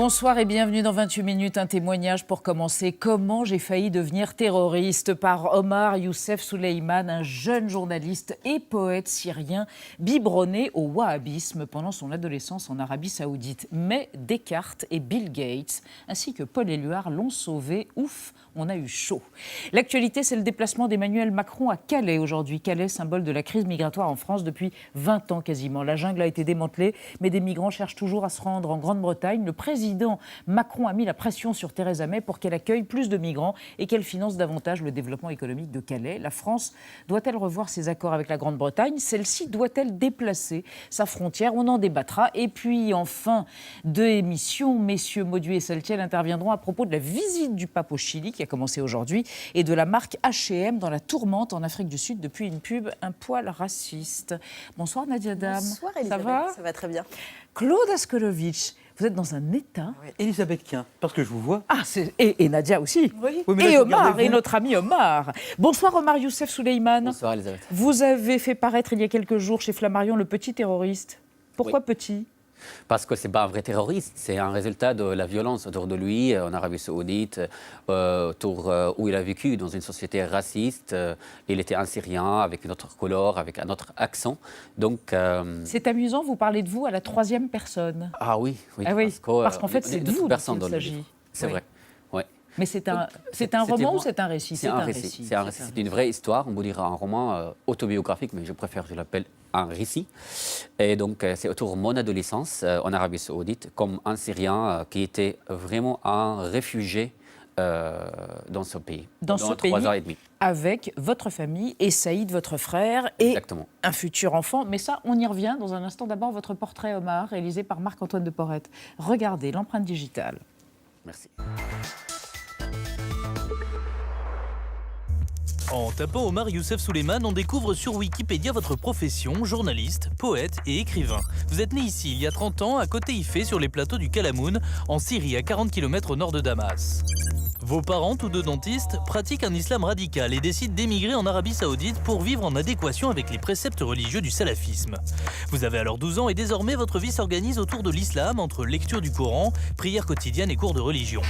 Bonsoir et bienvenue dans 28 minutes. Un témoignage pour commencer. Comment j'ai failli devenir terroriste par Omar Youssef Souleyman, un jeune journaliste et poète syrien biberonné au wahhabisme pendant son adolescence en Arabie Saoudite. Mais Descartes et Bill Gates, ainsi que Paul Éluard, l'ont sauvé. Ouf, on a eu chaud. L'actualité, c'est le déplacement d'Emmanuel Macron à Calais aujourd'hui. Calais, symbole de la crise migratoire en France depuis 20 ans quasiment. La jungle a été démantelée, mais des migrants cherchent toujours à se rendre en Grande-Bretagne. Le président Macron a mis la pression sur Theresa May pour qu'elle accueille plus de migrants et qu'elle finance davantage le développement économique de Calais. La France doit-elle revoir ses accords avec la Grande-Bretagne? Celle-ci doit-elle déplacer sa frontière? On en débattra. Et puis, en fin de émission, messieurs Mauduit et Saltiel interviendront à propos de la visite du pape au Chili qui a commencé aujourd'hui et de la marque H&M dans la tourmente en Afrique du Sud depuis une pub un poil raciste. Bonsoir Nadia Dam. Bonsoir Elisabeth, ça va très bien. Claude Askolovitch, vous êtes dans un état. Oui. Elisabeth Quint, parce que je vous vois. Ah, et Nadia aussi. Oui. Oui, mais et là, Omar, et notre ami Omar. Bonsoir Omar Youssef Souleyman. Bonsoir Elisabeth. Vous avez fait paraître il y a quelques jours chez Flammarion le petit terroriste. Pourquoi petit ? Parce que ce n'est pas un vrai terroriste, c'est un résultat de la violence autour de lui, en Arabie Saoudite, où il a vécu dans une société raciste. Il était un Syrien avec une autre couleur, avec un autre accent. Donc, c'est amusant, vous parlez de vous à la troisième personne. Ah oui, oui. Ah oui, parce qu'en fait, c'est de vous dont il s'agit. C'est vrai, oui. Mais c'est un roman ou c'est un récit? C'est un récit. C'est une vraie histoire, on vous dira un roman autobiographique, mais je préfère, je l'appelle un récit. Et donc, c'est autour de mon adolescence en Arabie Saoudite, comme un Syrien qui était vraiment un réfugié dans ce pays. Dans ce pays, 3 ans et demi. Avec votre famille et Saïd, votre frère, et Exactement. Un futur enfant. Mais ça, on y revient dans un instant. D'abord, votre portrait, Omar, réalisé par Marc-Antoine de Porrette. Regardez l'empreinte digitale. Merci. En tapant Omar Youssef Souleyman, on découvre sur Wikipédia votre profession, journaliste, poète et écrivain. Vous êtes né ici il y a 30 ans, à côté Ifé, sur les plateaux du Kalamoun, en Syrie, à 40 km au nord de Damas. Vos parents, tous deux dentistes, pratiquent un islam radical et décident d'émigrer en Arabie Saoudite pour vivre en adéquation avec les préceptes religieux du salafisme. Vous avez alors 12 ans et désormais votre vie s'organise autour de l'islam, entre lecture du Coran, prières quotidiennes et cours de religion.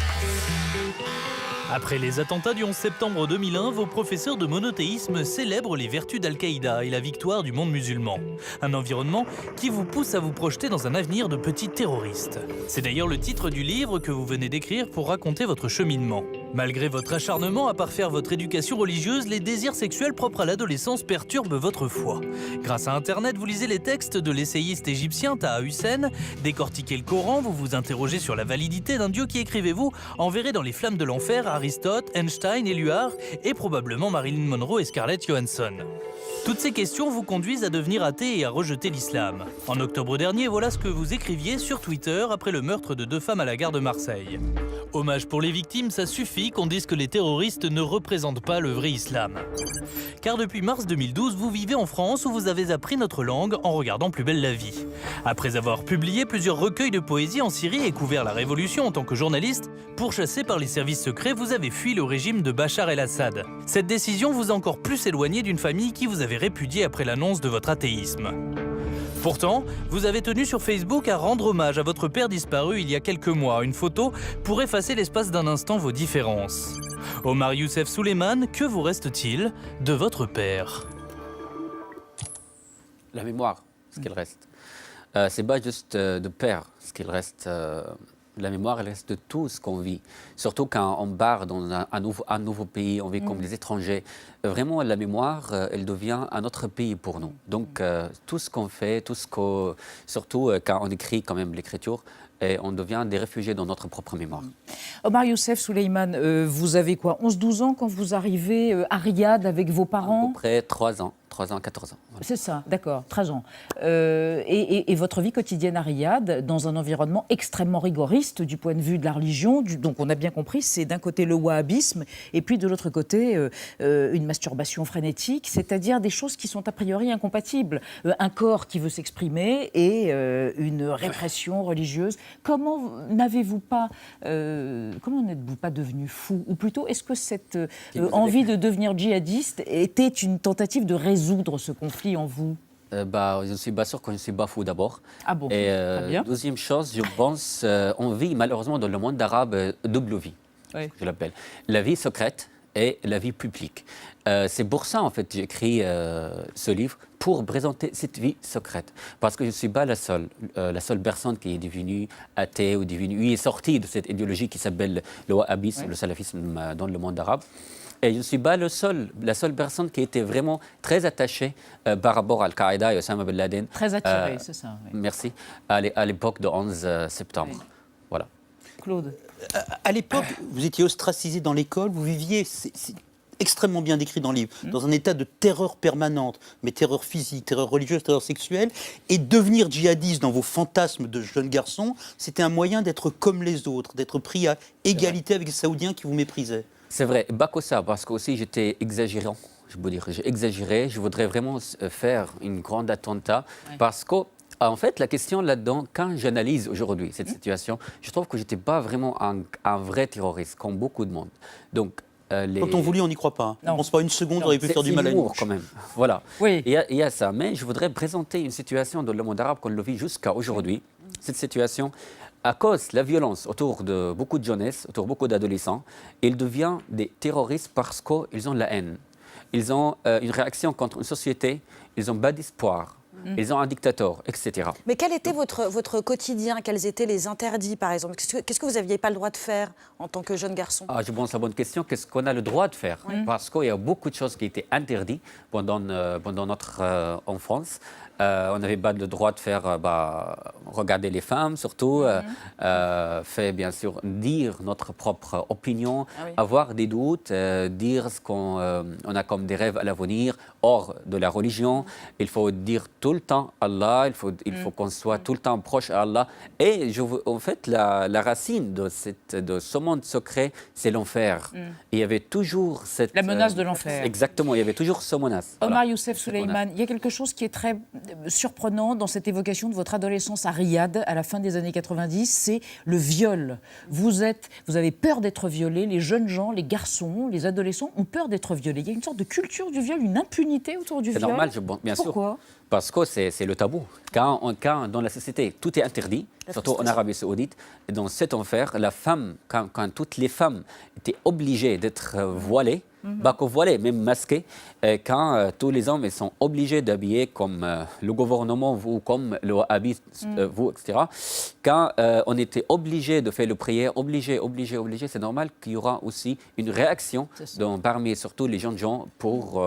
Après les attentats du 11 septembre 2001, vos professeurs de monothéisme célèbrent les vertus d'Al-Qaïda et la victoire du monde musulman. Un environnement qui vous pousse à vous projeter dans un avenir de petit terroriste. C'est d'ailleurs le titre du livre que vous venez d'écrire pour raconter votre cheminement. Malgré votre acharnement à parfaire votre éducation religieuse, les désirs sexuels propres à l'adolescence perturbent votre foi. Grâce à Internet, vous lisez les textes de l'essayiste égyptien Taha Hussein, décortiquez le Coran, vous vous interrogez sur la validité d'un Dieu qui, écrivez-vous, enverrait dans les flammes de l'enfer Aristote, Einstein, Éluard et probablement Marilyn Monroe et Scarlett Johansson. Toutes ces questions vous conduisent à devenir athée et à rejeter l'islam. En octobre dernier, voilà ce que vous écriviez sur Twitter après le meurtre de 2 femmes à la gare de Marseille. Hommage pour les victimes, ça suffit qu'on dise que les terroristes ne représentent pas le vrai islam. Car depuis mars 2012, vous vivez en France où vous avez appris notre langue en regardant Plus belle la vie. Après avoir publié plusieurs recueils de poésie en Syrie et couvert la révolution en tant que journaliste, pourchassé par les services secrets, vous avez fui le régime de Bachar el-Assad. Cette décision vous a encore plus éloigné d'une famille qui vous avait répudié après l'annonce de votre athéisme. Pourtant, vous avez tenu sur Facebook à rendre hommage à votre père disparu il y a quelques mois, une photo pour effacer l'espace d'un instant vos différences. Omar Youssef Souleyman, que vous reste-t-il de votre père? La mémoire, ce qu'il reste. C'est pas juste de père, ce qu'il reste. La mémoire, elle reste de tout ce qu'on vit. Surtout quand on part dans un nouveau pays, on vit comme des étrangers. Vraiment, la mémoire, elle devient un autre pays pour nous. Donc, tout ce qu'on fait, surtout quand on écrit quand même l'écriture, et on devient des réfugiés dans notre propre mémoire. Omar Youssef Souleyman, vous avez quoi, 11-12 ans quand vous arrivez à Riyad avec vos parents? À peu près 3 ans, 14 ans. Voilà. C'est ça, d'accord, 13 ans. Et votre vie quotidienne à Riyad, dans un environnement extrêmement rigoriste du point de vue de la religion, donc on a bien compris, c'est d'un côté le wahhabisme, et puis de l'autre côté une masturbation frénétique, c'est-à-dire des choses qui sont a priori incompatibles. Un corps qui veut s'exprimer et une répression religieuse. Comment n'êtes-vous pas devenu fou? Ou plutôt, est-ce que cette envie de devenir djihadiste était une tentative de résoudre ce conflit en vous? Je ne suis pas sûr que je ne suis pas fou d'abord. Ah bon, Et très bien. deuxième chose, je pense, on vit malheureusement dans le monde arabe double vie, Oui. je l'appelle. La vie secrète et la vie publique. C'est pour ça, en fait, j'ai écrit ce livre, pour présenter cette vie secrète. Parce que je ne suis pas la seule personne qui est devenue athée ou qui est sortie de cette idéologie qui s'appelle le wahhabisme, le salafisme dans le monde arabe. Et je ne suis pas la seule personne qui était vraiment très attachée par rapport à Al-Qaïda et Osama Ben Laden. Très attiré, c'est ça. Oui. Merci. À l'époque de 11 septembre. Oui. Voilà. Claude. À l'époque, vous étiez ostracisé dans l'école, vous viviez, c'est extrêmement bien décrit dans le livre, dans un état de terreur permanente, mais terreur physique, terreur religieuse, terreur sexuelle, et devenir djihadiste dans vos fantasmes de jeune garçon, c'était un moyen d'être comme les autres, d'être pris à égalité avec les Saoudiens qui vous méprisaient. C'est vrai, pas que ça, parce que aussi j'étais exagérant. Je peux dire, j'ai exagéré. Je voudrais vraiment faire une grande attentat, parce que en fait, la question là-dedans, quand j'analyse aujourd'hui cette situation, je trouve que je n'étais pas vraiment un vrai terroriste, comme beaucoup de monde. Donc, Quand on vous lit, on n'y croit pas. Non. On pense pas une seconde, on aurait pu faire du mal à l'humour nous. quand même. Voilà. Oui. Il y a ça. Mais je voudrais présenter une situation dans le monde arabe qu'on le vit jusqu'à aujourd'hui. Cette situation, à cause de la violence autour de beaucoup de jeunesse, autour de beaucoup d'adolescents, ils deviennent des terroristes parce qu'ils ont de la haine. Ils ont une réaction contre une société, ils n'ont pas d'espoir. Ils ont un dictateur, etc. Mais quel était votre quotidien? Quels étaient les interdits, par exemple? Qu'est-ce que vous n'aviez pas le droit de faire en tant que jeune garçon? Je pense à la bonne question. Qu'est-ce qu'on a le droit de faire? Parce qu'il y a beaucoup de choses qui étaient interdites pendant notre enfance. On n'avait pas le droit de faire, regarder les femmes surtout, faire bien sûr dire notre propre opinion, avoir des doutes, dire ce qu'on a comme des rêves à l'avenir, hors de la religion. Il faut dire tout le temps Allah, il faut qu'on soit tout le temps proche à Allah. Et en fait, la racine de ce monde secret, c'est l'enfer. Et il y avait toujours cette... La menace de l'enfer. Exactement, il y avait toujours ce menace. Omar Youssef Souleyman, il y a quelque chose qui est très surprenant dans cette évocation de votre adolescence à Riyad à la fin des années 90, c'est le viol. Vous avez peur d'être violé, les jeunes gens, les garçons, les adolescents ont peur d'être violés. Il y a une sorte de culture du viol, une impunité autour du viol. C'est normal, bien sûr. Pourquoi ? Parce que c'est le tabou. Quand dans la société, tout est interdit, surtout en Arabie Saoudite, et dans cet enfer, la femme, quand toutes les femmes étaient obligées d'être voilées, pas que voilées, même masquées, quand tous les hommes ils sont obligés d'habiller comme le gouvernement, vous, comme le wahhabi, vous, etc. Quand on était obligé de faire le prière, obligé, c'est normal qu'il y aura aussi une réaction parmi surtout les jeunes gens pour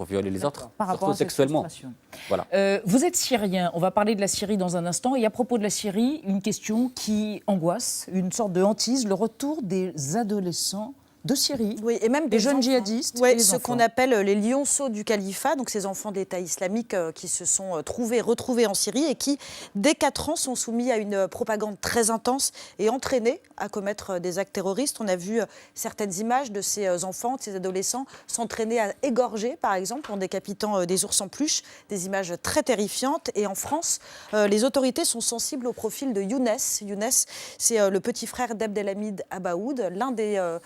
violer les autres, par rapport surtout à cette sexuellement. frustration. Voilà. Vous êtes syrien, on va parler de la Syrie dans un instant. Et à propos de la Syrie, une question qui angoisse, une sorte de hantise, le retour des adolescents de Syrie, Oui, et même des des jeunes enfants. djihadistes. Oui, et les ce enfants. qu'on appelle les lionceaux du califat, donc ces enfants d'État islamique qui se sont retrouvés en Syrie et qui, dès 4 ans, sont soumis à une propagande très intense et entraînés à commettre des actes terroristes. On a vu certaines images de ces enfants, de ces adolescents s'entraîner à égorger, par exemple, en décapitant des ours en peluche, des images très terrifiantes. Et en France, les autorités sont sensibles au profil de Younes. Younes, c'est le petit frère d'Abdelhamid Abaoud, l'un des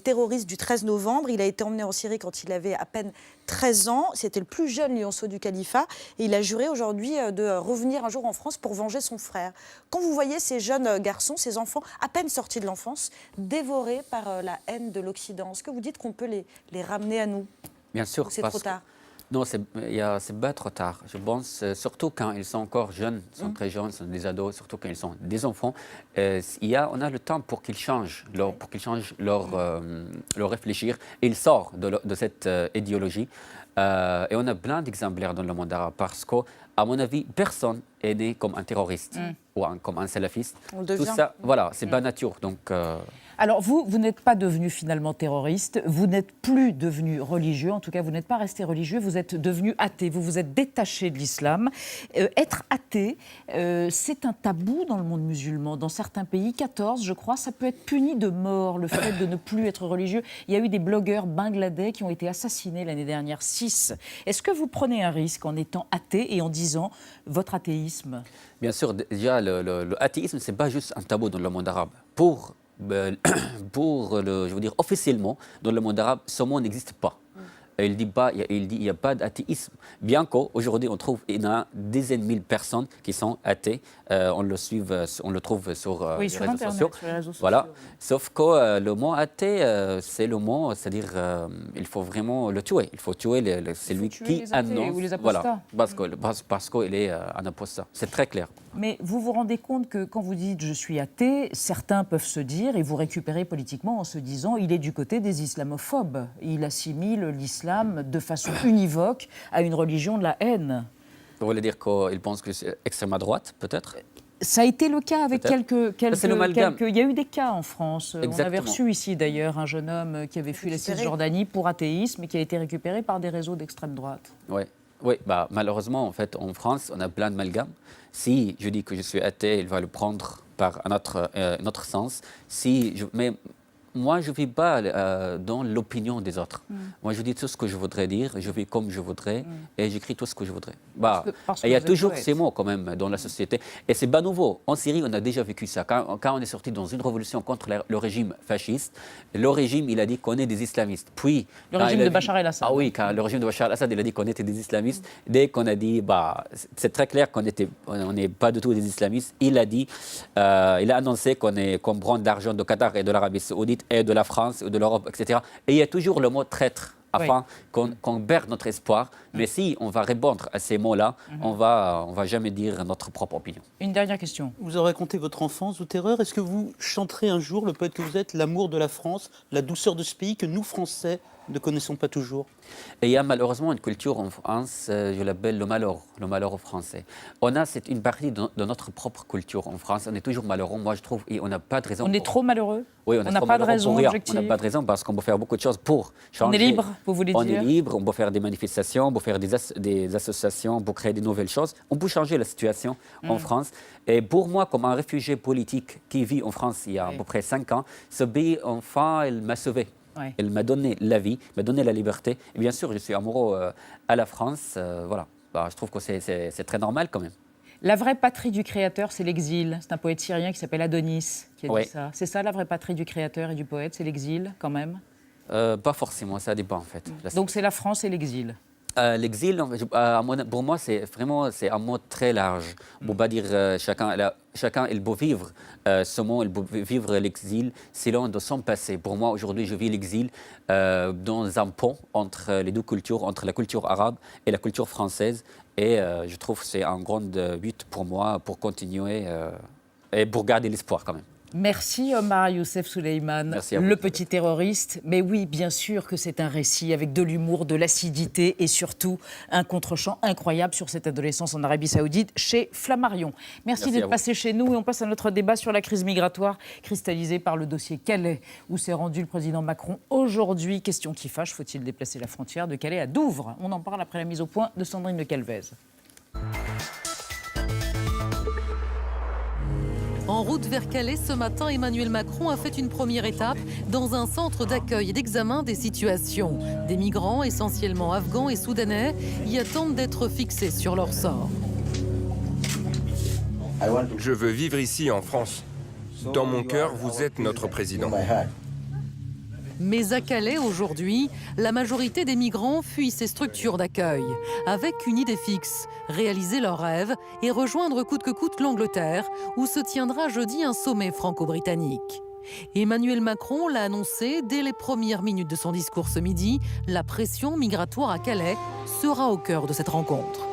terroriste du 13 novembre. Il a été emmené en Syrie quand il avait à peine 13 ans. C'était le plus jeune lionceau du califat. Et il a juré aujourd'hui de revenir un jour en France pour venger son frère. Quand vous voyez ces jeunes garçons, ces enfants à peine sortis de l'enfance, dévorés par la haine de l'Occident, est-ce que vous dites qu'on peut les ramener à nous? Bien sûr. Ou c'est trop tard? Non, c'est pas trop tard. Je pense, surtout quand ils sont encore jeunes, ils sont très jeunes, ils sont des ados, surtout quand ils sont des enfants, on a le temps pour qu'ils changent, leur réfléchir. Et ils sortent de cette idéologie. Et on a plein d'exemplaires dans le monde arabe parce qu'à mon avis, personne est né comme un terroriste ou comme un salafiste. On le devient. Tout ça, voilà, c'est pas nature. Donc, Alors vous n'êtes pas devenu finalement terroriste, vous n'êtes plus devenu religieux, en tout cas vous n'êtes pas resté religieux, vous êtes devenu athée, vous vous êtes détaché de l'islam. Être athée, c'est un tabou dans le monde musulman. Dans certains pays, 14 je crois, ça peut être puni de mort, le fait de ne plus être religieux. Il y a eu des blogueurs bangladais qui ont été assassinés l'année dernière, 6. Est-ce que vous prenez un risque en étant athée et en disant votre athéisme? bien sûr, déjà, le athéisme, c'est pas juste un tabou dans le monde arabe. Je veux dire, officiellement, dans le monde arabe, ce mot n'existe pas. Il dit il n'y a pas d'athéisme. Bien qu'aujourd'hui, on trouve il y a des dizaines de mille personnes qui sont athées. On le trouve sur, les, sur réseaux Internet, sociaux. sur les réseaux sociaux. Voilà. Sauf que le mot athée, c'est le mot, c'est-à-dire il faut vraiment le tuer. Il faut tuer celui tuer qui les athées annonce. ou les apostats. Voilà, parce qu'il est un apostat. C'est très clair. Mais vous vous rendez compte que quand vous dites « je suis athée », certains peuvent se dire, et vous récupérez politiquement en se disant « il est du côté des islamophobes ». Il assimile l'islam de façon univoque à une religion de la haine. Vous voulez dire qu'il pense que c'est extrême à droite, peut-être? Ça a été le cas avec quelques... C'est l'amalgame. Il y a eu des cas en France. On avait Exactement. reçu ici d'ailleurs un jeune homme qui avait fui la Cisjordanie pour athéisme et qui a été récupéré par des réseaux d'extrême droite. Oui, malheureusement, en fait, en France, on a plein d'amalgames. Si je dis que je suis athée, il va le prendre par un autre sens. Mais moi, je ne vis pas dans l'opinion des autres. Moi, je dis tout ce que je voudrais dire, je vis comme je voudrais et j'écris tout ce que je voudrais. Il y a toujours ces mots quand même dans la société. Et ce n'est pas nouveau. En Syrie, on a déjà vécu ça. Quand on est sorti dans une révolution contre le régime fasciste, le régime, il a dit qu'on est des islamistes. Puis, le régime de Bachar el-Assad. Ah oui, quand le régime de Bachar el-Assad, il a dit qu'on était des islamistes. Dès qu'on a dit, c'est très clair qu'on n'est pas du tout des islamistes, il a annoncé qu'on prend de l'argent de Qatar et de l'Arabie Saoudite et de la France ou de l'Europe, etc. Et il y a toujours le mot traître, afin qu'on perde notre espoir. Mais si on va répondre à ces mots-là, on va jamais dire notre propre opinion. Une dernière question. Vous avez raconté votre enfance ou terreur. Est-ce que vous chanterez un jour, le poète que vous êtes, l'amour de la France, la douceur de ce pays que nous, Français, ne connaissons pas toujours? Et il y a malheureusement une culture en France, je l'appelle le malheur français. C'est une partie de notre propre culture en France. On est toujours malheureux, moi je trouve, et on n'a pas de raison. On est trop malheureux? Oui, on n'a pas de raison objective. On n'a pas de raison parce qu'on peut faire beaucoup de choses pour changer. On est libre, vous voulez dire? On est libre, on peut faire des manifestations, on peut faire des associations pour créer de nouvelles choses. On peut changer la situation en France. Et pour moi, comme un réfugié politique qui vit en France il y a à peu près 5 ans, ce pays, enfin, il m'a sauvé. Elle m'a donné la vie, m'a donné la liberté. Et bien sûr, je suis amoureux à la France. Voilà. Je trouve que c'est très normal quand même. La vraie patrie du créateur, c'est l'exil. C'est un poète syrien qui s'appelle Adonis qui a dit ça. C'est ça la vraie patrie du créateur et du poète, c'est l'exil quand même? Pas forcément, ça dépend en fait. Donc c'est la France et l'exil? L'exil, pour moi, c'est un mot très large. On ne peut pas dire chacun il peut vivre ce mot, il peut vivre l'exil selon de son passé. Pour moi, aujourd'hui, je vis l'exil dans un pont entre les deux cultures, entre la culture arabe et la culture française. Et je trouve que c'est un grand but pour moi pour continuer et pour garder l'espoir quand même. Merci Omar Youssef Souleymane, le petit terroriste. Mais oui, bien sûr que c'est un récit avec de l'humour, de l'acidité et surtout un contre-champ incroyable sur cette adolescence en Arabie Saoudite chez Flammarion. Merci d'être passé chez nous et on passe à notre débat sur la crise migratoire cristallisée par le dossier Calais où s'est rendu le président Macron aujourd'hui. Question qui fâche, faut-il déplacer la frontière de Calais à Douvres? On en parle après la mise au point de Sandrine Le Calvez. En route vers Calais, ce matin, Emmanuel Macron a fait une première étape dans un centre d'accueil et d'examen des situations. Des migrants, essentiellement afghans et soudanais, y attendent d'être fixés sur leur sort. Je veux vivre ici en France. Dans mon cœur, vous êtes notre président. Mais à Calais, aujourd'hui, la majorité des migrants fuient ces structures d'accueil, avec une idée fixe, réaliser leur rêve et rejoindre coûte que coûte l'Angleterre, où se tiendra jeudi un sommet franco-britannique. Emmanuel Macron l'a annoncé dès les premières minutes de son discours ce midi, la pression migratoire à Calais sera au cœur de cette rencontre.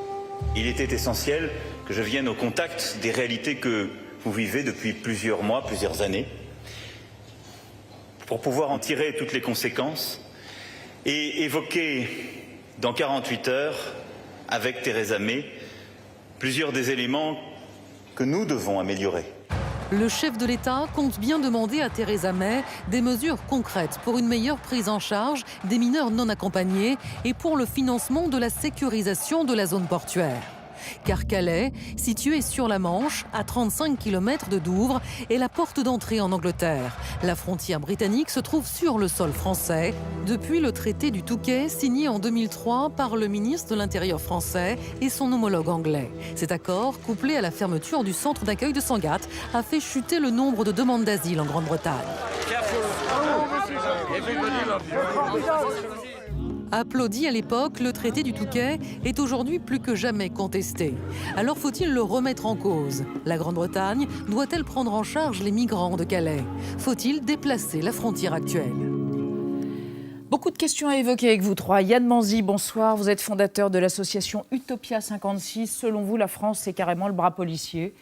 Il était essentiel que je vienne au contact des réalités que vous vivez depuis plusieurs mois, plusieurs années, pour pouvoir en tirer toutes les conséquences et évoquer dans 48 heures, avec Theresa May, plusieurs des éléments que nous devons améliorer. Le chef de l'État compte bien demander à Theresa May des mesures concrètes pour une meilleure prise en charge des mineurs non accompagnés et pour le financement de la sécurisation de la zone portuaire. Car Calais, situé sur la Manche, à 35 km de Douvres, est la porte d'entrée en Angleterre. La frontière britannique se trouve sur le sol français, depuis le traité du Touquet signé en 2003 par le ministre de l'Intérieur français et son homologue anglais. Cet accord, couplé à la fermeture du centre d'accueil de Sangatte, a fait chuter le nombre de demandes d'asile en Grande-Bretagne. Applaudi à l'époque, le traité du Touquet est aujourd'hui plus que jamais contesté. Alors faut-il le remettre en cause? La Grande-Bretagne doit-elle prendre en charge les migrants de Calais? Faut-il déplacer la frontière actuelle? Beaucoup de questions à évoquer avec vous trois. Yann Manzi, bonsoir. Vous êtes fondateur de l'association Utopia 56. Selon vous, la France, c'est carrément le bras policier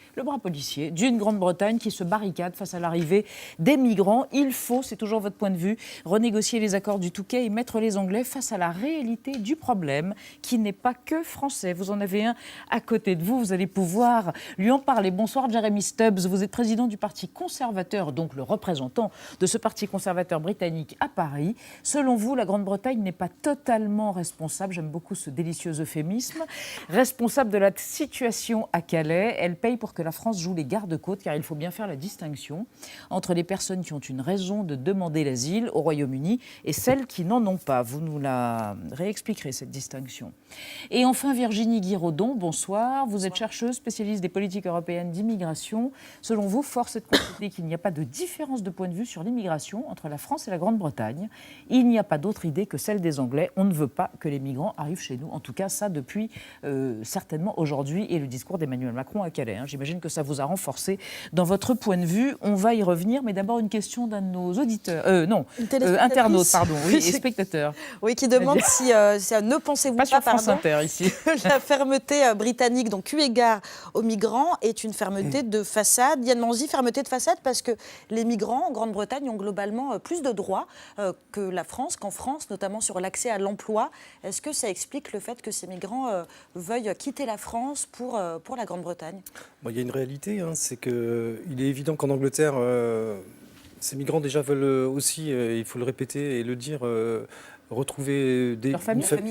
d'une Grande-Bretagne qui se barricade face à l'arrivée des migrants. Il faut, c'est toujours votre point de vue, renégocier les accords du Touquet et mettre les Anglais face à la réalité du problème qui n'est pas que français. Vous en avez un à côté de vous. Vous allez pouvoir lui en parler. Bonsoir, Jeremy Stubbs. Vous êtes président du Parti conservateur, donc le représentant de ce Parti conservateur britannique à Paris. Selon vous, la Grande-Bretagne n'est pas totalement responsable, j'aime beaucoup ce délicieux euphémisme, responsable de la situation à Calais. Elle paye pour que la France joue les gardes-côtes, car il faut bien faire la distinction entre les personnes qui ont une raison de demander l'asile au Royaume-Uni et celles qui n'en ont pas. Vous nous la réexpliquerez, cette distinction. Et enfin, Virginie Guiraudon, bonsoir. Vous êtes chercheuse, spécialiste des politiques européennes d'immigration. Selon vous, force est de constater qu'il n'y a pas de différence de point de vue sur l'immigration entre la France et la Grande-Bretagne. Il n'y a pas d'autre idée que celle des Anglais. On ne veut pas que les migrants arrivent chez nous. En tout cas, ça depuis certainement aujourd'hui et le discours d'Emmanuel Macron à Calais. J'imagine que ça vous a renforcé dans votre point de vue. On va y revenir, mais d'abord une question d'un de nos auditeurs, internautes, pardon, oui, et spectateurs. Oui, qui demande si ne pensez-vous pas, sur France Inter, ici. que la fermeté britannique, donc eu égard aux migrants, est une fermeté de façade. Yann Manzi, fermeté de façade parce que les migrants en Grande-Bretagne ont globalement plus de droits que la France, qu'en France, notamment sur l'accès à l'emploi. Est-ce que ça explique le fait que ces migrants veuillent quitter la France pour la Grande-Bretagne? Bon, il y a une réalité, c'est qu'il est évident qu'en Angleterre, ces migrants déjà veulent aussi, il faut le répéter et le dire, retrouver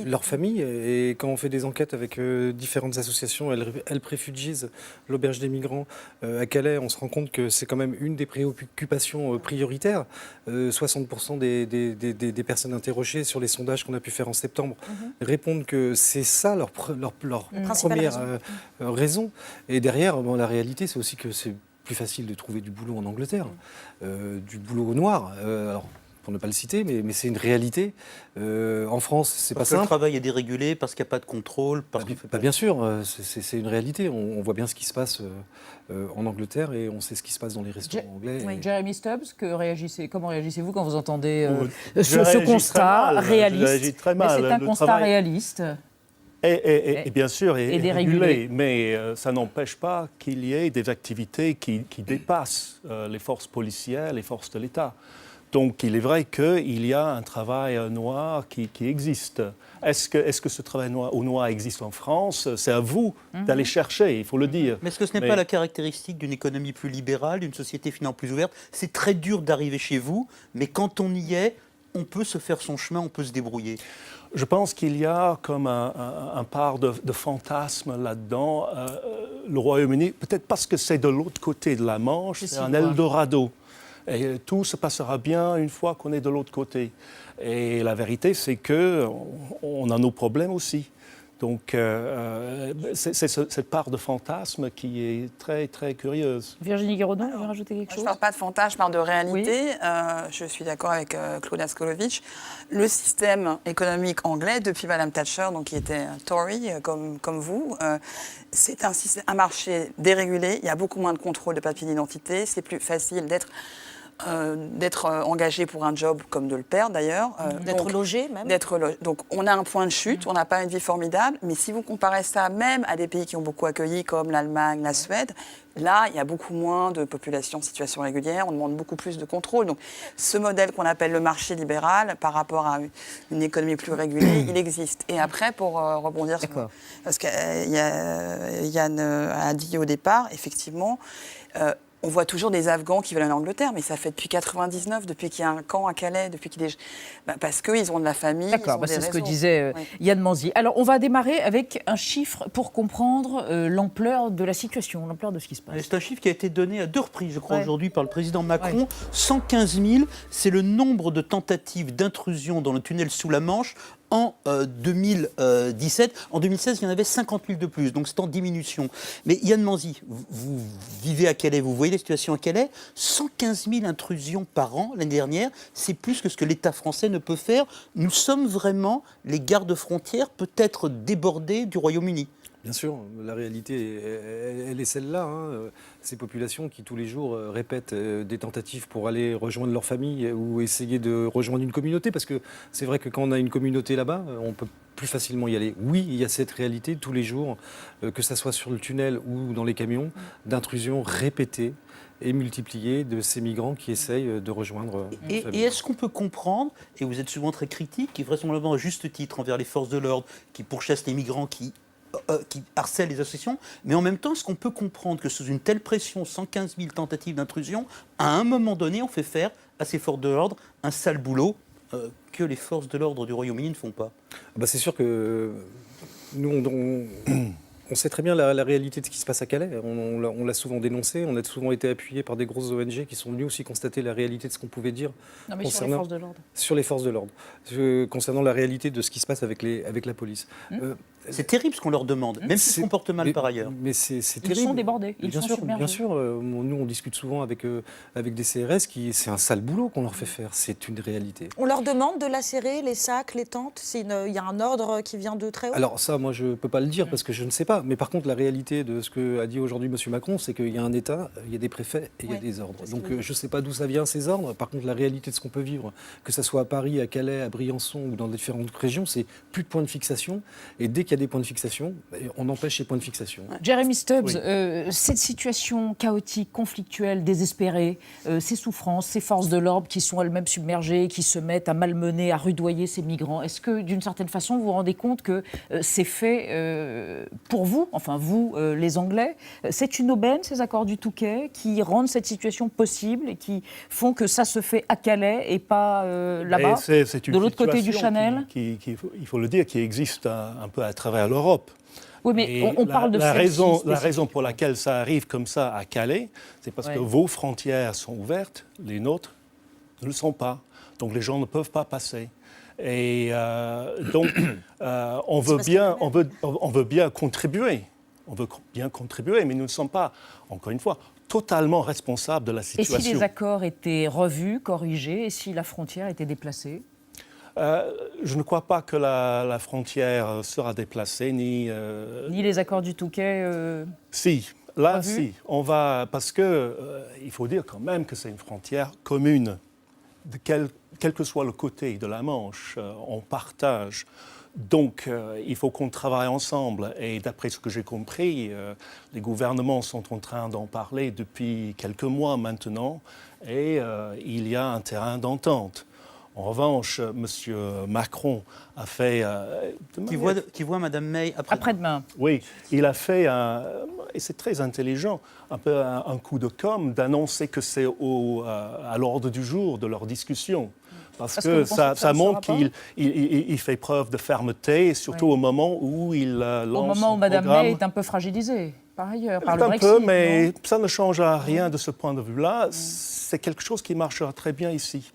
leur famille. Et quand on fait des enquêtes avec différentes associations, elles préfugient l'auberge des migrants à Calais. On se rend compte que c'est quand même une des préoccupations prioritaires. 60% des personnes interrogées sur les sondages qu'on a pu faire en septembre répondent que c'est ça leur première raison. Et derrière, la réalité, c'est aussi que c'est plus facile de trouver du boulot en Angleterre, du boulot au noir. Alors, pour ne pas le citer, mais c'est une réalité. En France, c'est pas simple. Parce que le travail est dérégulé, parce qu'il n'y a pas de contrôle. Bien sûr, c'est une réalité. On voit bien ce qui se passe en Angleterre et on sait ce qui se passe dans les restaurants anglais. Oui. Jeremy Stubbs, comment réagissez-vous quand vous entendez ce constat réaliste? Je réagis très mal. Mais c'est un constat réaliste. Et bien sûr, et dérégulé. Mais ça n'empêche pas qu'il y ait des activités qui dépassent les forces policières, les forces de l'État. Donc, il est vrai qu'il y a un travail noir qui existe. Est-ce que ce travail noir existe en France? C'est à vous d'aller chercher, il faut le dire. Mais est-ce que ce n'est pas la caractéristique d'une économie plus libérale, d'une société finalement plus ouverte? C'est très dur d'arriver chez vous, mais quand on y est, on peut se faire son chemin, on peut se débrouiller. Je pense qu'il y a comme un part de fantasme là-dedans. Le Royaume-Uni, peut-être parce que c'est de l'autre côté de la Manche, c'est un Eldorado. Et tout se passera bien une fois qu'on est de l'autre côté. Et la vérité, c'est qu'on a nos problèmes aussi. Donc, c'est cette part de fantasme qui est très, très curieuse. Virginie Guiraudon, vous voulez rajouter quelque chose? Je ne parle pas de fantasme, je parle de réalité. Oui. Je suis d'accord avec Claude Askolovitch. Le système économique anglais, depuis Mme Thatcher, donc, qui était Tory, comme vous, c'est un marché dérégulé. Il y a beaucoup moins de contrôle de papiers d'identité. C'est plus facile d'être engagé pour un job comme de le perdre d'ailleurs. D'être logé même. Donc on a un point de chute, on n'a pas une vie formidable, mais si vous comparez ça même à des pays qui ont beaucoup accueilli comme l'Allemagne, la Suède, là il y a beaucoup moins de population en situation régulière, on demande beaucoup plus de contrôle. Donc ce modèle qu'on appelle le marché libéral par rapport à une économie plus régulée, il existe. Et après pour rebondir sur... Parce que Yann a dit au départ, effectivement... on voit toujours des Afghans qui veulent aller en Angleterre, mais ça fait depuis 99, depuis qu'il y a un camp à Calais, parce qu'ils ont de la famille. D'accord, c'est ce que disait Yann Manzi. Alors, on va démarrer avec un chiffre pour comprendre l'ampleur de la situation, l'ampleur de ce qui se passe. C'est un chiffre qui a été donné à 2 reprises, je crois, aujourd'hui par le président Macron. 115 000, c'est le nombre de tentatives d'intrusion dans le tunnel sous la Manche en 2017. En 2016, il y en avait 50 000 de plus, donc c'est en diminution. Mais Yann Manzy, vous vivez à Calais, vous voyez la situation à Calais, 115 000 intrusions par an l'année dernière, c'est plus que ce que l'État français ne peut faire. Nous sommes vraiment les gardes-frontières peut-être débordés du Royaume-Uni. Bien sûr, la réalité, elle est celle-là. Ces populations qui tous les jours répètent des tentatives pour aller rejoindre leur famille ou essayer de rejoindre une communauté, parce que c'est vrai que quand on a une communauté là-bas, on peut plus facilement y aller. Oui, il y a cette réalité tous les jours, que ça soit sur le tunnel ou dans les camions, d'intrusions répétées et multipliées de ces migrants qui essayent de rejoindre une famille. Et est-ce qu'on peut comprendre, et vous êtes souvent très critique, et vraisemblablement à juste titre envers les forces de l'ordre qui pourchassent les migrants, qui harcèlent les associations, mais en même temps, est-ce qu'on peut comprendre que sous une telle pression, 115 000 tentatives d'intrusion, à un moment donné, on fait faire à ces forces de l'ordre un sale boulot que les forces de l'ordre du Royaume-Uni ne font pas? C'est sûr que nous, on sait très bien la réalité de ce qui se passe à Calais. On l'a souvent dénoncé, on a souvent été appuyé par des grosses ONG qui sont venues aussi constater la réalité de ce qu'on pouvait dire. Non, mais sur les forces de l'ordre. Sur les forces de l'ordre. Concernant la réalité de ce qui se passe avec la police. C'est terrible ce qu'on leur demande, même s'ils se comportent mal par ailleurs. Mais c'est terrible. Ils sont débordés, ils sont submergés. Bien sûr, nous on discute souvent avec des CRS, c'est un sale boulot qu'on leur fait faire, c'est une réalité. On leur demande de lacérer les sacs, les tentes, il y a un ordre qui vient de très haut? Alors ça, moi je ne peux pas le dire parce que je ne sais pas, mais par contre la réalité de ce qu'a dit aujourd'hui M. Macron, c'est qu'il y a un État, il y a des préfets et il y a des ordres. Donc je ne sais pas d'où ça vient ces ordres, par contre la réalité de ce qu'on peut vivre, que ce soit à Paris, à Calais, à Briançon ou dans différentes régions, c'est plus de points de fixation, et dès qu'il y a des points de fixation, on empêche ces points de fixation. Jeremy Stubbs, cette situation chaotique, conflictuelle, désespérée, ces souffrances, ces forces de l'ordre qui sont elles-mêmes submergées, qui se mettent à malmener, à rudoyer ces migrants, est-ce que d'une certaine façon vous vous rendez compte que c'est fait pour vous, enfin vous les Anglais, c'est une aubaine ces accords du Touquet qui rendent cette situation possible et qui font que ça se fait à Calais et pas là-bas, de l'autre côté du Channel? Il faut le dire, qui existe un peu à travers l'Europe. Oui, mais on parle de la raison pour laquelle ça arrive comme ça à Calais, c'est parce que vos frontières sont ouvertes, les nôtres ne le sont pas. Donc les gens ne peuvent pas passer. Et donc on veut bien contribuer. On veut bien contribuer, mais nous ne sommes pas, encore une fois, totalement responsables de la situation. Et si les accords étaient revus, corrigés, et si la frontière était déplacée? Je ne crois pas que la frontière sera déplacée, ni les accords du Touquet Si, là, si. On va, parce que il faut dire quand même que c'est une frontière commune. Quel que soit le côté de la Manche, on partage. Donc, il faut qu'on travaille ensemble. Et d'après ce que j'ai compris, les gouvernements sont en train d'en parler depuis quelques mois maintenant. Et il y a un terrain d'entente. En revanche, M. Macron a fait... Qui voit Mme May après-demain. Oui, il a fait, et c'est très intelligent, un peu un coup de com' d'annoncer que c'est à l'ordre du jour de leur discussion. Parce que ça montre qu'il fait preuve de fermeté, surtout au moment où il lance au moment où Mme May est un peu fragilisée, par ailleurs, par le Brexit. Un peu, mais ça ne change rien de ce point de vue-là. C'est quelque chose qui marchera très bien ici.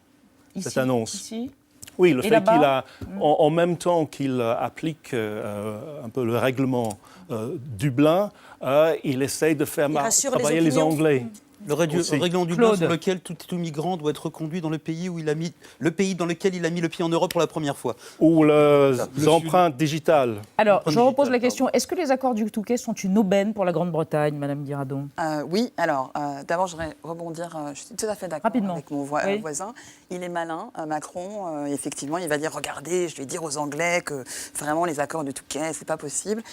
Cette annonce. Ici. Oui, le fait qu'il a, en même temps qu'il applique un peu le règlement Dublin, il essaye de faire travailler les Anglais. Le règlement Dublin sur lequel tout migrant doit être reconduit dans le pays dans lequel il a mis le pied en Europe pour la première fois. Ou les empreintes digitales. Alors, je repose la question. Est-ce que les accords du Touquet sont une aubaine pour la Grande-Bretagne, Madame Guiradon? Oui. Alors, d'abord, je voudrais rebondir. Je suis tout à fait d'accord avec mon voisin. Il est malin, Macron. Effectivement, il va dire, regardez, je vais dire aux Anglais que vraiment les accords du Touquet, c'est pas possible.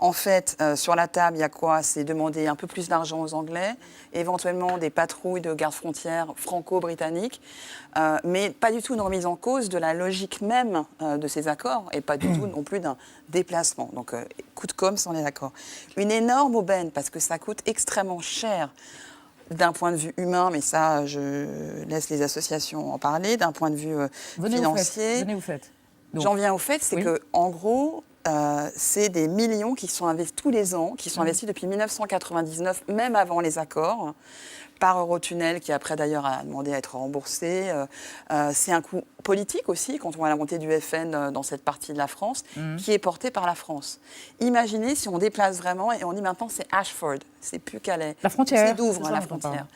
En fait, sur la table, il y a quoi? C'est demander un peu plus d'argent aux Anglais, éventuellement des patrouilles de gardes-frontières franco-britanniques, mais pas du tout une remise en cause de la logique même de ces accords, et pas du tout non plus d'un déplacement. Donc, coup de com', on est d'accord. Une énorme aubaine, parce que ça coûte extrêmement cher d'un point de vue humain, mais ça, je laisse les associations en parler, d'un point de vue financier. Venez, vous faites. J'en viens au fait, c'est que, en gros, c'est des millions qui sont investis tous les ans, qui sont investis depuis 1999, même avant les accords, par Eurotunnel, qui après d'ailleurs a demandé à être remboursé. C'est un coût politique aussi, quand on voit la montée du FN dans cette partie de la France, qui est portée par la France. Imaginez si on déplace vraiment et on dit maintenant c'est Ashford, c'est plus Calais. La frontière. C'est Douvres, la frontière.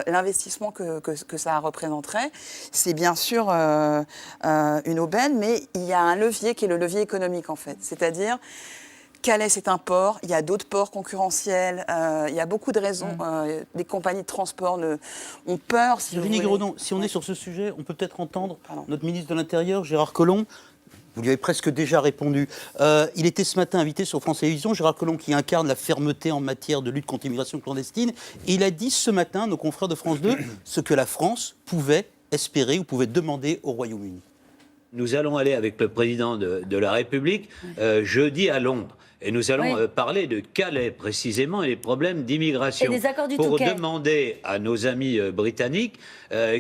L'investissement que ça représenterait, c'est bien sûr une aubaine, mais il y a un levier qui est le levier économique en fait. C'est-à-dire, Calais, c'est un port, il y a d'autres ports concurrentiels, il y a beaucoup de raisons. Les compagnies de transport ont peur, si vous Virginie voulez. Giraudon, si on est sur ce sujet, on peut peut-être entendre notre ministre de l'Intérieur, Gérard Collomb. Vous lui avez presque déjà répondu. Il était ce matin invité sur France Télévisions, Gérard Collomb, qui incarne la fermeté en matière de lutte contre l'immigration clandestine. Et il a dit ce matin, nos confrères de France 2, ce que la France pouvait espérer ou pouvait demander au Royaume-Uni. Nous allons aller avec le président de la République jeudi à Londres. Et nous allons parler de Calais précisément et des problèmes d'immigration. Et des accords du pour Touquet. demander à nos amis britanniques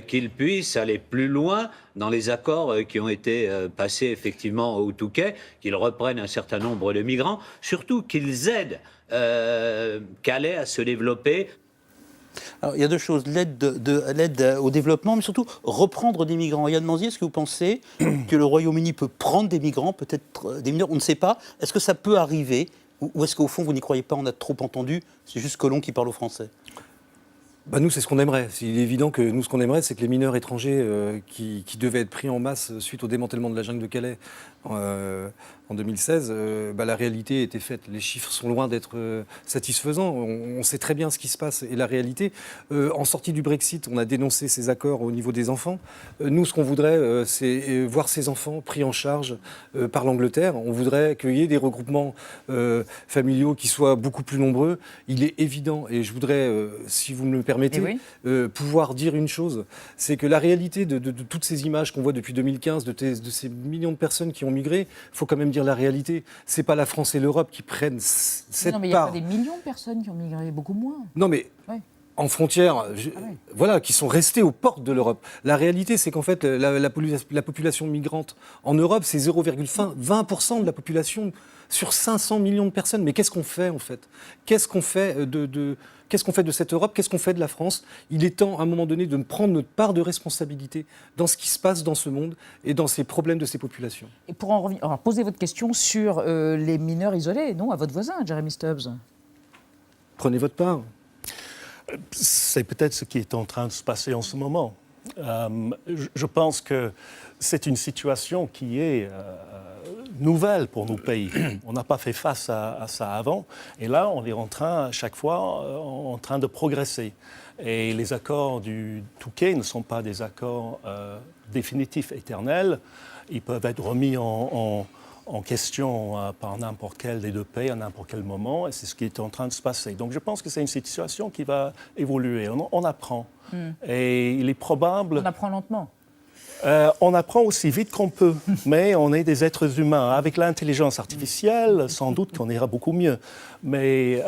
qu'ils puissent aller plus loin dans les accords qui ont été passés effectivement au Touquet, qu'ils reprennent un certain nombre de migrants, surtout qu'ils aident Calais à se développer. Alors, il y a deux choses, l'aide au développement, mais surtout reprendre des migrants. Yann Manzier, est-ce que vous pensez que le Royaume-Uni peut prendre des migrants, peut-être des mineurs, on ne sait pas. Est-ce que ça peut arriver ou est-ce qu'au fond, vous n'y croyez pas, on a trop entendu, c'est juste Collomb qui parle au français? Nous, c'est ce qu'on aimerait. Il est évident que nous, ce qu'on aimerait, c'est que les mineurs étrangers qui devaient être pris en masse suite au démantèlement de la jungle de Calais en 2016, la réalité était faite. Les chiffres sont loin d'être satisfaisants. On sait très bien ce qui se passe. Et la réalité, en sortie du Brexit, on a dénoncé ces accords au niveau des enfants. Nous, ce qu'on voudrait, c'est voir ces enfants pris en charge par l'Angleterre. On voudrait qu'il y ait des regroupements familiaux qui soient beaucoup plus nombreux. Il est évident, et je voudrais, si vous me le permettez, pouvoir dire une chose, c'est que la réalité de toutes ces images qu'on voit depuis 2015, de ces millions de personnes qui ont migré, il faut quand même dire la réalité. C'est pas la France et l'Europe qui prennent cette part. Non, mais il n'y a pas des millions de personnes qui ont migré, beaucoup moins. Non, mais en frontière, voilà, qui sont restés aux portes de l'Europe. La réalité, c'est qu'en fait, la population migrante en Europe, c'est 0,20% de la population sur 500 millions de personnes. Mais qu'est-ce qu'on fait, en fait? Qu'est-ce qu'on fait Qu'est-ce qu'on fait de cette Europe? Qu'est-ce qu'on fait de la France? Il est temps, à un moment donné, de prendre notre part de responsabilité dans ce qui se passe dans ce monde et dans ces problèmes de ces populations. Et pour en revenir, alors, posez votre question sur les mineurs isolés, non, à votre voisin, Jeremy Stubbs. Prenez votre part. C'est peut-être ce qui est en train de se passer en ce moment. Je pense que c'est une situation qui est nouvelle pour nos pays. On n'a pas fait face à ça avant. Et là, on est en train, à chaque fois, en train de progresser. Et les accords du Touquet ne sont pas des accords définitifs, éternels. Ils peuvent être remis en question par n'importe quel des deux pays à n'importe quel moment. Et c'est ce qui est en train de se passer. Donc je pense que c'est une situation qui va évoluer. On apprend. Et il est probable... On apprend lentement. On apprend aussi vite qu'on peut, mais on est des êtres humains. Avec l'intelligence artificielle, sans doute qu'on ira beaucoup mieux. Mais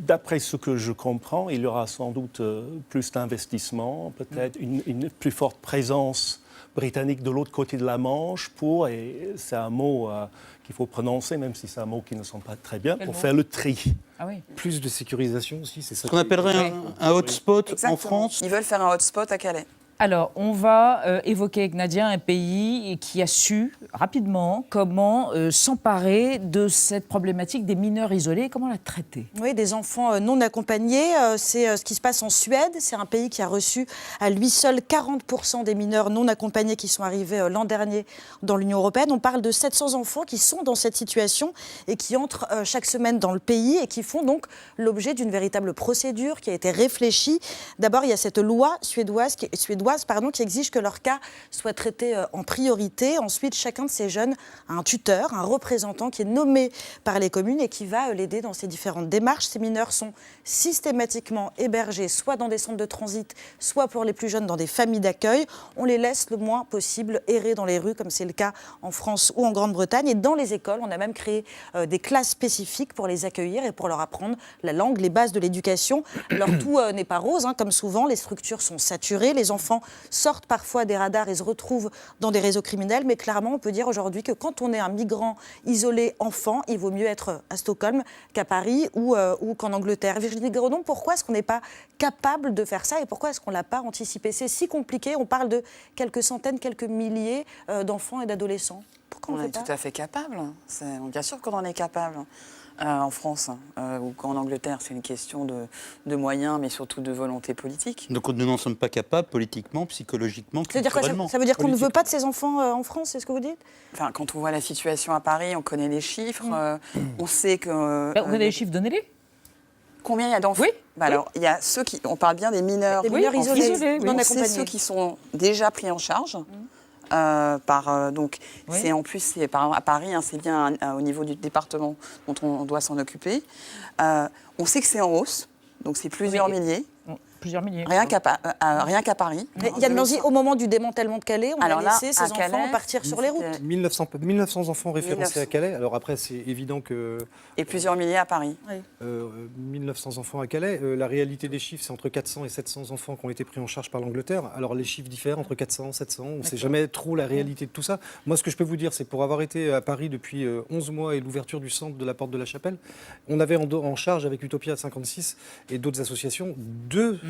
d'après ce que je comprends, il y aura sans doute plus d'investissement, peut-être une plus forte présence britannique de l'autre côté de la Manche pour, et c'est un mot qu'il faut prononcer, même si c'est un mot qui ne sonne pas très bien, pour faire le tri. Ah oui. Plus de sécurisation aussi, c'est ça. Ce qu'on appellerait un hotspot en France. Ils veulent faire un hotspot à Calais. Alors, on va évoquer, Nadia, un pays qui a su rapidement comment s'emparer de cette problématique des mineurs isolés et comment la traiter. Oui, des enfants non accompagnés. C'est ce qui se passe en Suède. C'est un pays qui a reçu à lui seul 40% des mineurs non accompagnés qui sont arrivés l'an dernier dans l'Union européenne. On parle de 700 enfants qui sont dans cette situation et qui entrent chaque semaine dans le pays et qui font donc l'objet d'une véritable procédure qui a été réfléchie. D'abord, il y a cette loi suédoise qui exige que leur cas soit traité en priorité. Ensuite, chacun de ces jeunes a un tuteur, un représentant qui est nommé par les communes et qui va l'aider dans ces différentes démarches. Ces mineurs sont systématiquement hébergés soit dans des centres de transit, soit pour les plus jeunes dans des familles d'accueil. On les laisse le moins possible errer dans les rues, comme c'est le cas en France ou en Grande-Bretagne. Et dans les écoles, on a même créé des classes spécifiques pour les accueillir et pour leur apprendre la langue, les bases de l'éducation. Alors tout n'est pas rose, comme souvent, les structures sont saturées, les enfants enfants sortent parfois des radars et se retrouvent dans des réseaux criminels. Mais clairement, on peut dire aujourd'hui que quand on est un migrant isolé enfant, il vaut mieux être à Stockholm qu'à Paris ou qu'en Angleterre. Virginie Gredon, pourquoi est-ce qu'on n'est pas capable de faire ça et pourquoi est-ce qu'on ne l'a pas anticipé? C'est si compliqué. On parle de quelques centaines, quelques milliers d'enfants et d'adolescents. Pourquoi on est fait pas tout à fait capable. Bien sûr qu'on en est capable. En France ou qu'en Angleterre, c'est une question de moyens, mais surtout de volonté politique. Donc nous n'en sommes pas capables politiquement, psychologiquement, culturellement. Ça veut dire qu'on ne veut pas de ces enfants en France, c'est ce que vous dites? Enfin, quand on voit la situation à Paris, on connaît les chiffres, on sait que... Vous connaissez les chiffres, donnez-les. Combien il y a d'enfants? Oui. Alors, il y a ceux qui... On parle bien des mineurs, isolés, non accompagnés. C'est ceux qui sont déjà pris en charge. C'est en plus à Paris, c'est bien au niveau du département dont on doit s'en occuper. On sait que c'est en hausse, donc c'est plusieurs milliers. Plusieurs milliers. Rien qu'à Paris. Yann Manzi, au moment du démantèlement de Calais, on a laissé ces enfants partir sur les routes. 1900 enfants référencés à Calais. Alors après, c'est évident que... Et plusieurs milliers à Paris. 1900 enfants à Calais. La réalité des chiffres, c'est entre 400 et 700 enfants qui ont été pris en charge par l'Angleterre. Alors les chiffres diffèrent entre 400 et 700. On ne sait jamais trop la réalité de tout ça. Moi, ce que je peux vous dire, c'est pour avoir été à Paris depuis 11 mois et l'ouverture du centre de la Porte de la Chapelle, on avait en charge avec Utopia 56 et d'autres associations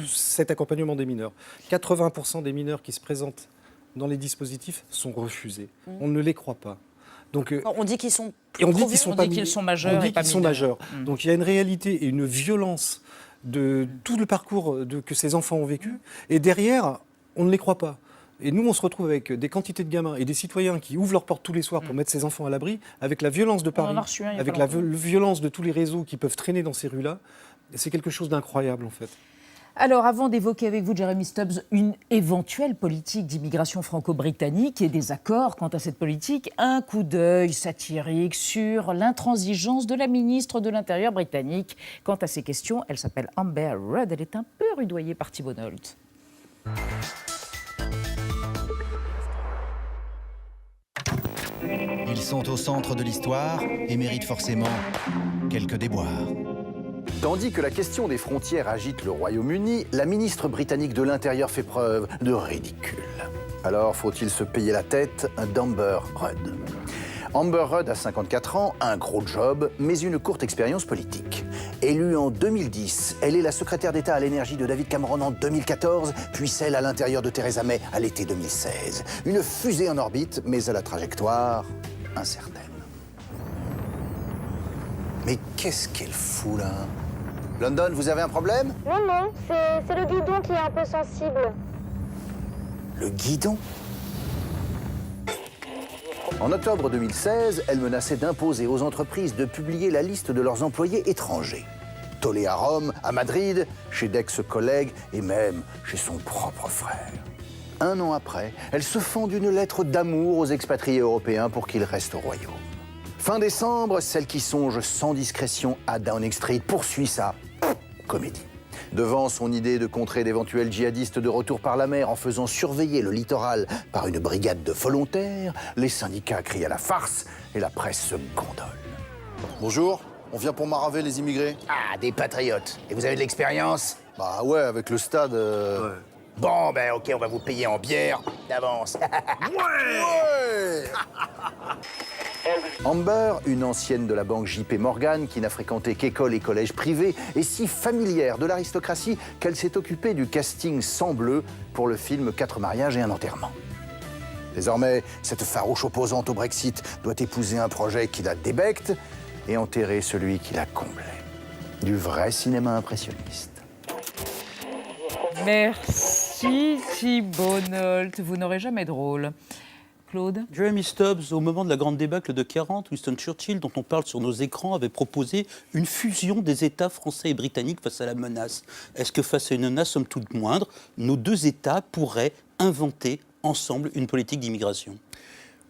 cet accompagnement des mineurs. 80% des mineurs qui se présentent dans les dispositifs sont refusés. On ne les croit pas. Donc, on dit qu'ils sont majeurs. On dit qu'ils sont majeurs. Donc il y a une réalité et une violence de tout le parcours que ces enfants ont vécu. Et derrière, on ne les croit pas. Et nous, on se retrouve avec des quantités de gamins et des citoyens qui ouvrent leurs portes tous les soirs pour mettre ces enfants à l'abri, avec la violence de Paris, avec la violence de tous les réseaux qui peuvent traîner dans ces rues-là. C'est quelque chose d'incroyable, en fait. Alors, avant d'évoquer avec vous, Jeremy Stubbs, une éventuelle politique d'immigration franco-britannique et des accords quant à cette politique, un coup d'œil satirique sur l'intransigeance de la ministre de l'Intérieur britannique. Quant à ces questions, elle s'appelle Amber Rudd. Elle est un peu rudoyée par Thibault Nolte. Ils sont au centre de l'histoire et méritent forcément quelques déboires. Tandis que la question des frontières agite le Royaume-Uni, la ministre britannique de l'Intérieur fait preuve de ridicule. Alors faut-il se payer la tête d'Amber Rudd? Amber Rudd a 54 ans, un gros job, mais une courte expérience politique. Élue en 2010, elle est la secrétaire d'État à l'énergie de David Cameron en 2014, puis celle à l'intérieur de Theresa May à l'été 2016. Une fusée en orbite, mais à la trajectoire incertaine. Mais qu'est-ce qu'elle fout là? London, vous avez un problème? Non, c'est le guidon qui est un peu sensible. Le guidon? En octobre 2016, elle menaçait d'imposer aux entreprises de publier la liste de leurs employés étrangers. Tollé à Rome, à Madrid, chez d'ex-collègues et même chez son propre frère. Un an après, elle se fend d'une lettre d'amour aux expatriés européens pour qu'ils restent royaux. Fin décembre, celle qui songe sans discrétion à Downing Street poursuit sa comédie. Devant son idée de contrer d'éventuels djihadistes de retour par la mer en faisant surveiller le littoral par une brigade de volontaires, les syndicats crient à la farce et la presse se gondole. Bonjour, on vient pour maraver les immigrés. Ah, des patriotes. Et vous avez de l'expérience? Bah ouais, avec le stade... Ouais. Bon, ben ok, on va vous payer en bière d'avance. Ouais. Amber, une ancienne de la banque JP Morgan qui n'a fréquenté qu'école et collège privé, est si familière de l'aristocratie qu'elle s'est occupée du casting sang bleu pour le film 4 mariages et un enterrement. Désormais, cette farouche opposante au Brexit doit épouser un projet qui la débecte et enterrer celui qui la comblait. Du vrai cinéma impressionniste. Merci Thibault Nolte. Vous n'aurez jamais de rôle. Claude? Jeremy Stubbs, au moment de la grande débâcle de 40, Winston Churchill, dont on parle sur nos écrans, avait proposé une fusion des États français et britanniques face à la menace. Est-ce que face à une menace, somme toute moindre, nos deux États pourraient inventer ensemble une politique d'immigration?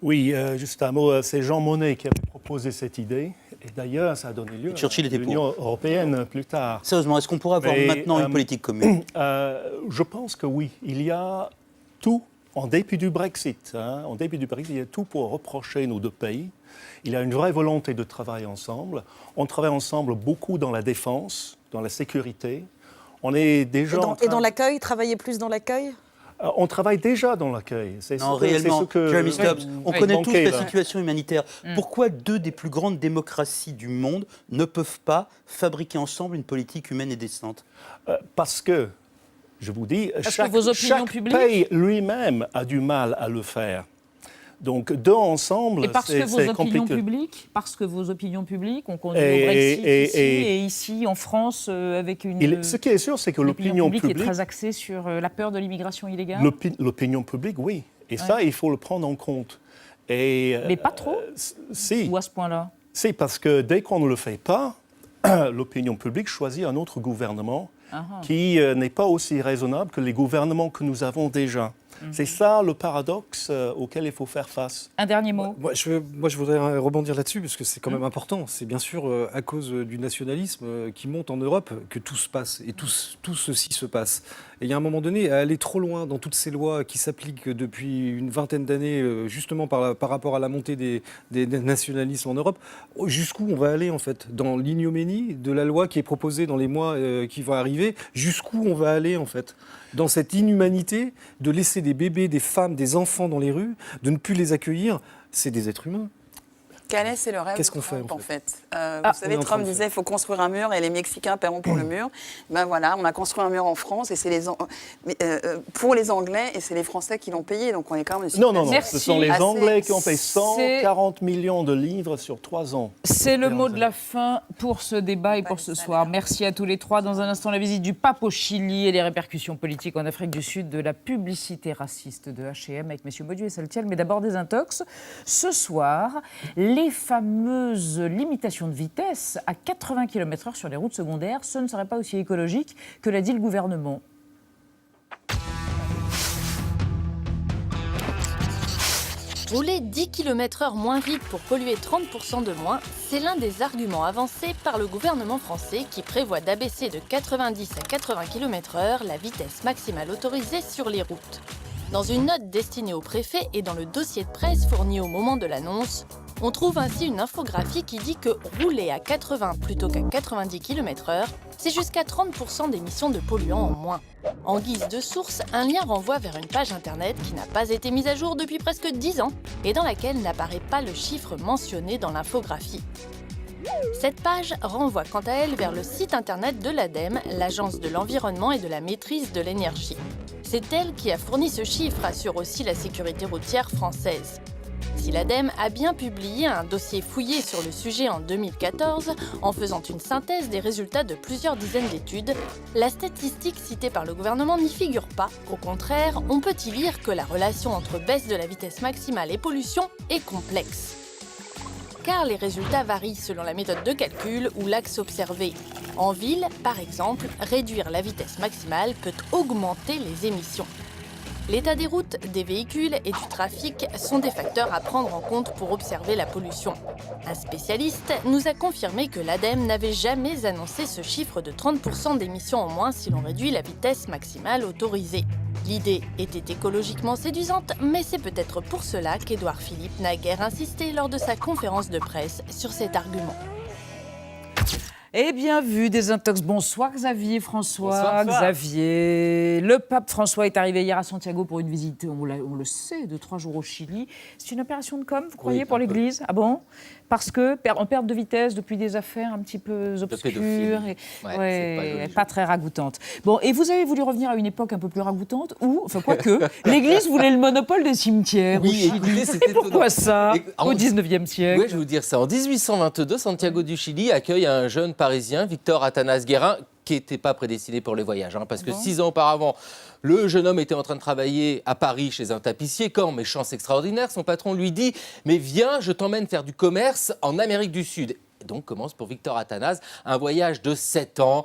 Oui, juste un mot, c'est Jean Monnet qui avait proposé cette idée. Et d'ailleurs, ça a donné lieu Churchill à l'Union européenne plus tard. Sérieusement, est-ce qu'on pourrait avoir maintenant une politique commune? Je pense que oui. Il y a tout, en dépit du Brexit, il y a tout pour reprocher nos deux pays. Il y a une vraie volonté de travailler ensemble. On travaille ensemble beaucoup dans la défense, dans la sécurité. On est déjà et dans l'accueil, travailler plus dans l'accueil? On travaille déjà dans l'accueil. Non, réellement, Jeremy Stubbs, on connaît tous la situation humanitaire. Pourquoi deux des plus grandes démocraties du monde ne peuvent pas fabriquer ensemble une politique humaine et décente? Parce que, je vous dis, chaque pays lui-même a du mal à le faire. Donc, deux ensemble, c'est compliqué. Parce que vos opinions publiques ont conduit au Brexit ici, et ici, en France, avec une... Ce qui est sûr, c'est que l'opinion publique est très axée sur la peur de l'immigration illégale. L'opinion publique, oui. Et ça, il faut le prendre en compte. Mais pas trop Si. Ou à ce point-là? Si, parce que dès qu'on ne le fait pas, l'opinion publique choisit un autre gouvernement qui n'est pas aussi raisonnable que les gouvernements que nous avons déjà. C'est ça le paradoxe auquel il faut faire face. Un dernier mot. Moi, je voudrais rebondir là-dessus, parce que c'est quand même important. C'est bien sûr à cause du nationalisme qui monte en Europe que tout se passe, et tout ceci se passe. Et il y a un moment donné, à aller trop loin dans toutes ces lois qui s'appliquent depuis une vingtaine d'années, justement par rapport à la montée des nationalismes en Europe, jusqu'où on va aller en fait? Dans l'ignominie de la loi qui est proposée dans les mois qui vont arriver, jusqu'où on va aller en fait? Dans cette inhumanité de laisser des bébés, des femmes, des enfants dans les rues, de ne plus les accueillir, c'est des êtres humains. Calais, c'est le rêve Qu'est-ce de qu'on fait, Trump, en en fait. Vous savez, Trump disait qu'il faut construire un mur et les Mexicains paieront pour le mur. Ben voilà, on a construit un mur en France et c'est pour les Anglais et c'est les Français qui l'ont payé. Donc on est quand même... Non, ce sont les Anglais qui ont payé 140 millions de livres sur 3 ans. C'est le mot de la fin pour ce débat et pour ce soir. Merci à tous les trois. Dans un instant, la visite du pape au Chili et les répercussions politiques en Afrique du Sud de la publicité raciste de H&M avec messieurs Baudu et Saltiel. Mais d'abord des intox. Ce soir, les fameuses limitations de vitesse à 80 km/h sur les routes secondaires, ce ne serait pas aussi écologique que l'a dit le gouvernement. Rouler 10 km/h moins vite pour polluer 30% de moins, c'est l'un des arguments avancés par le gouvernement français qui prévoit d'abaisser de 90 à 80 km/h la vitesse maximale autorisée sur les routes. Dans une note destinée au préfet et dans le dossier de presse fourni au moment de l'annonce, on trouve ainsi une infographie qui dit que rouler à 80 plutôt qu'à 90 km/h, c'est jusqu'à 30% d'émissions de polluants en moins. En guise de source, un lien renvoie vers une page internet qui n'a pas été mise à jour depuis presque 10 ans et dans laquelle n'apparaît pas le chiffre mentionné dans l'infographie. Cette page renvoie quant à elle vers le site internet de l'ADEME, l'Agence de l'environnement et de la maîtrise de l'énergie. C'est elle qui a fourni ce chiffre, assure aussi la sécurité routière française. Si l'ADEME a bien publié un dossier fouillé sur le sujet en 2014, en faisant une synthèse des résultats de plusieurs dizaines d'études, la statistique citée par le gouvernement n'y figure pas. Au contraire, on peut y lire que la relation entre baisse de la vitesse maximale et pollution est complexe. Car les résultats varient selon la méthode de calcul ou l'axe observé. En ville, par exemple, réduire la vitesse maximale peut augmenter les émissions. L'état des routes, des véhicules et du trafic sont des facteurs à prendre en compte pour observer la pollution. Un spécialiste nous a confirmé que l'ADEME n'avait jamais annoncé ce chiffre de 30% d'émissions en moins si l'on réduit la vitesse maximale autorisée. L'idée était écologiquement séduisante, mais c'est peut-être pour cela qu'Édouard Philippe n'a guère insisté lors de sa conférence de presse sur cet argument. Et bien vu, des intox. Bonsoir Xavier, François. Bonsoir. Xavier. Le pape François est arrivé hier à Santiago pour une visite, on le sait, de 3 jours au Chili. C'est une opération de com', vous croyez, pour l'Église? Ah bon? Parce que on perd de vitesse depuis des affaires un petit peu obscures et pas très ragoûtantes. Bon, et vous avez voulu revenir à une époque un peu plus ragoûtante où, enfin quoique, l'Église voulait le monopole des cimetières. Oui, écoutez, c'était pourquoi ça au 19e siècle? Oui, je vais vous dire ça. En 1822, Santiago du Chili accueille un jeune Parisien, Victor Atanas Guérin, qui n'était pas prédestiné pour les voyages. Parce que 6 ans auparavant, le jeune homme était en train de travailler à Paris chez un tapissier quand, mais chance extraordinaire, son patron lui dit « Mais viens, je t'emmène faire du commerce en Amérique du Sud ». Donc commence pour Victor Atanas un voyage de 7 ans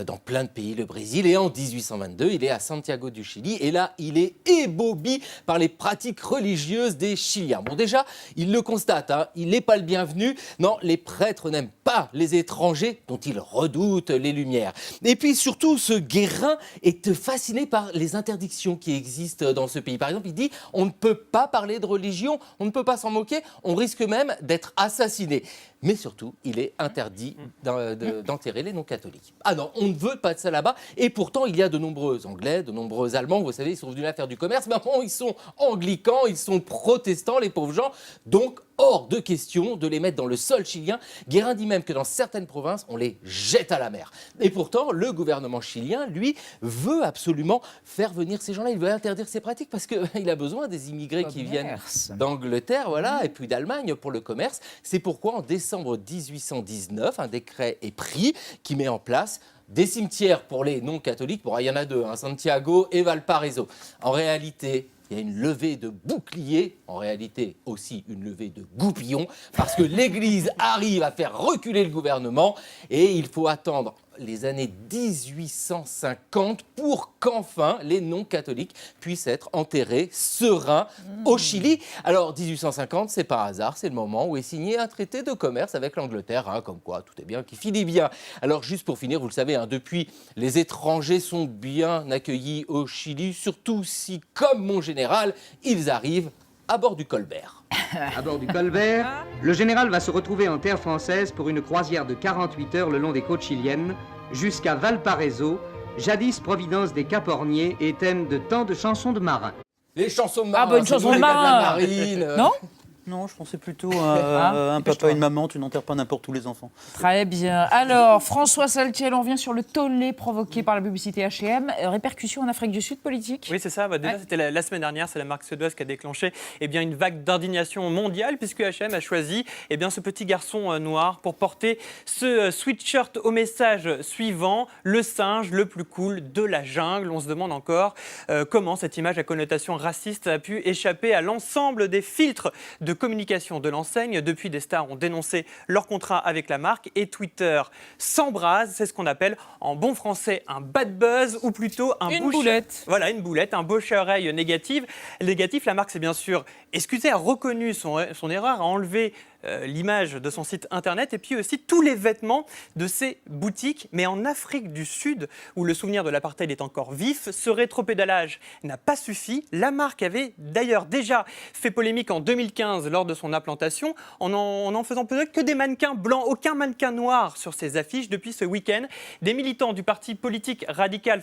dans plein de pays, le Brésil. Et en 1822, il est à Santiago du Chili. Et là, il est ébaubé par les pratiques religieuses des Chiliens. Bon, déjà, il le constate, il n'est pas le bienvenu. Non, les prêtres n'aiment pas les étrangers dont ils redoutent les lumières. Et puis surtout, ce Guérin est fasciné par les interdictions qui existent dans ce pays. Par exemple, il dit on ne peut pas parler de religion, on ne peut pas s'en moquer, on risque même d'être assassiné. Mais surtout, il est interdit d'enterrer les non-catholiques. Ah non, Alors, on ne veut pas de ça là-bas. Et pourtant, il y a de nombreux Anglais, de nombreux Allemands, vous savez, ils sont venus là faire du commerce. Mais bon, ils sont anglicans, ils sont protestants, les pauvres gens. Donc, hors de question de les mettre dans le sol chilien. Guérin dit même que dans certaines provinces, on les jette à la mer. Et pourtant, le gouvernement chilien, lui, veut absolument faire venir ces gens-là. Il veut interdire ces pratiques parce qu'il a besoin des immigrés qui viennent d'Angleterre, voilà, et puis d'Allemagne pour le commerce. C'est pourquoi, en décembre 1819, un décret est pris qui met en place des cimetières pour les non-catholiques. Bon, il y en a deux, Santiago et Valparaiso. En réalité, il y a une levée de boucliers, en réalité aussi une levée de goupillons, parce que l'Église arrive à faire reculer le gouvernement et il faut attendre les années 1850 pour qu'enfin les non-catholiques puissent être enterrés sereins au Chili. Alors 1850, c'est par hasard, c'est le moment où est signé un traité de commerce avec l'Angleterre, comme quoi tout est bien qui finit bien. Alors juste pour finir, vous le savez, depuis, les étrangers sont bien accueillis au Chili, surtout si, comme mon général, ils arrivent à bord du Colbert. À bord du Colbert, le général va se retrouver en terre française pour une croisière de 48 heures le long des côtes chiliennes, jusqu'à Valparaiso, jadis providence des Caporniers et thème de tant de chansons de marins. Les chansons de marins, une chanson de marin. Non Non, je pensais plutôt à un papa et une maman, tu n'enterres pas n'importe où les enfants. Très bien. Alors, François Saltiel, on revient sur le tollé provoqué par la publicité H&M. Répercussions en Afrique du Sud, politique ? Oui, c'est ça. Déjà, c'était la semaine dernière, c'est la marque suédoise qui a déclenché une vague d'indignation mondiale, puisque H&M a choisi ce petit garçon noir pour porter ce sweatshirt au message suivant, le singe le plus cool de la jungle. On se demande encore comment cette image à connotation raciste a pu échapper à l'ensemble des filtres de communication de l'enseigne. Depuis, des stars ont dénoncé leur contrat avec la marque et Twitter s'embrase. C'est ce qu'on appelle en bon français un bad buzz ou plutôt une boulette. Voilà, une boulette, un bouche à oreille négatif. La marque s'est bien sûr excusée, a reconnu son erreur, a enlevé l'image de son site internet et puis aussi tous les vêtements de ses boutiques. Mais en Afrique du Sud, où le souvenir de l'apartheid est encore vif, ce rétropédalage n'a pas suffi. La marque avait d'ailleurs déjà fait polémique en 2015 lors de son implantation en n'en faisant peut-être que des mannequins blancs, aucun mannequin noir sur ses affiches. Depuis ce week-end, des militants du parti politique radical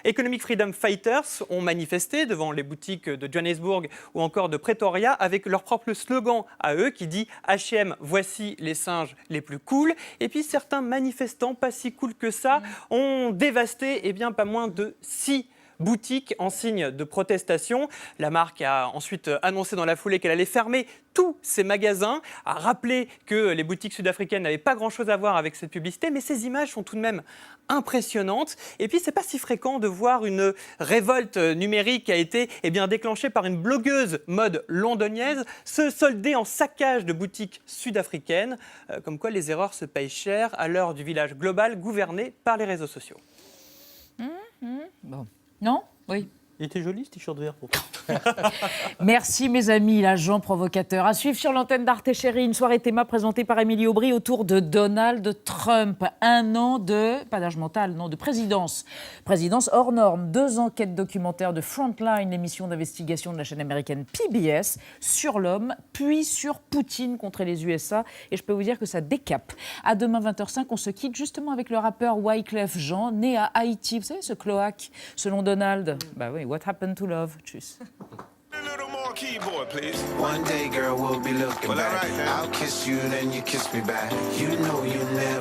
Economic Freedom Fighters ont manifesté devant les boutiques de Johannesburg ou encore de Pretoria avec leur propre slogan à eux qui dit H&M, voici les singes les plus cool. Et puis certains manifestants, pas si cool que ça, ont dévasté pas moins de 6 boutiques en signe de protestation. La marque a ensuite annoncé dans la foulée qu'elle allait fermer tous ses magasins, a rappelé que les boutiques sud-africaines n'avaient pas grand-chose à voir avec cette publicité, mais ces images sont tout de même impressionnantes. Et puis, c'est pas si fréquent de voir une révolte numérique qui a été déclenchée par une blogueuse mode londonienne se solder en saccage de boutiques sud-africaines, comme quoi les erreurs se payent cher à l'heure du village global gouverné par les réseaux sociaux. Bon. Non ? Oui. Il était joli ce t-shirt vert pour toi. Merci mes amis, l'agent provocateur. À suivre sur l'antenne d'Arte Chérie, une soirée théma présentée par Émilie Aubry autour de Donald Trump. 1 an de, pas d'âge mental, non, de présidence. Présidence hors norme. 2 enquêtes documentaires de Frontline, l'émission d'investigation de la chaîne américaine PBS, sur l'homme, puis sur Poutine contre les USA. Et je peux vous dire que ça décape. À demain 20h05, on se quitte justement avec le rappeur Wyclef Jean, né à Haïti. Vous savez, ce cloaque, selon Donald. Bah oui, what happened to love? Tchuss. Keyboard, please. One day, girl, we'll be looking back. I'll kiss you, then you kiss me back. You know you never